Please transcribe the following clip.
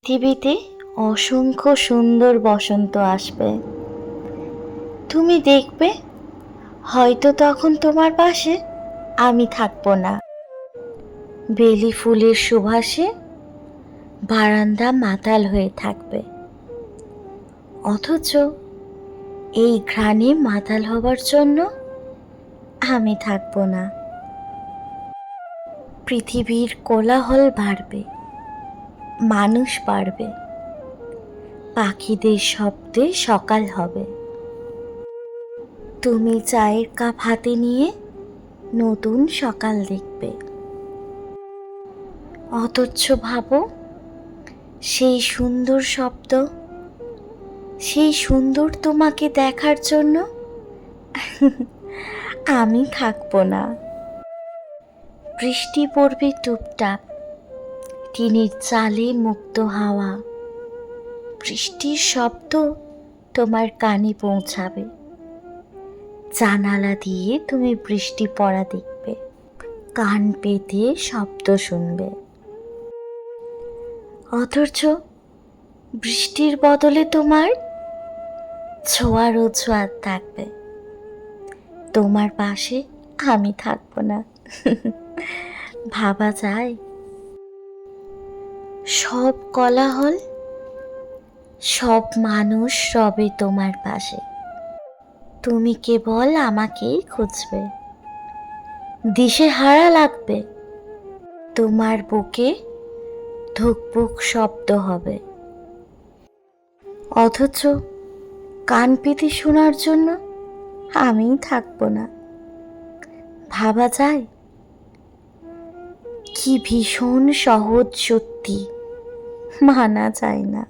পৃথিবীতে অসংখ্য সুন্দর বসন্ত আসবে। তুমি দেখবে হয়তো তখন তোমার পাশে আমি থাকবো না। বেলি ফুলের সুবাসে বারান্দা মাতাল হয়ে থাকবে, অথচ এই ঘ্রাণে মাতাল হবার জন্য আমি থাকবো না। পৃথিবীর কোলাহল বাড়বে, মানুষ বাড়বে, পাখিদের শব্দে সকাল হবে। তুমি চায়ের কাপ হাতে নিয়ে নতুন সকাল দেখবে, অথচ ভাবো সেই সুন্দর শব্দ, সেই সুন্দর তোমাকে দেখার জন্য আমি থাকবো না। বৃষ্টি পড়বে টুপটাপ, টিনের চালে মুক্ত হাওয়া, বৃষ্টির শব্দ তোমার কানে পৌঁছাবে। জানালা দিয়ে তুমি বৃষ্টি পড়া দেখবে, কান পেতে শব্দ শুনবে, অথচ বৃষ্টির বদলে তোমার ছোঁয়ার অজুহাত থাকবে। তোমার পাশে আমি থাকবো না। ভাবা যায়? সব কোলাহল, সব মানুষ রবে তোমার পাশে, তুমি কেবল আমাকেই খুঁজবে। দিশেহারা লাগবে, তোমার বুকে ধুকপুক শব্দ হবে, অথচ কান পেতে শোনার জন্য আমি থাকবো না। ভাবা যায়? কি ভীষণ সহজ সত্যি, মানা যায় না।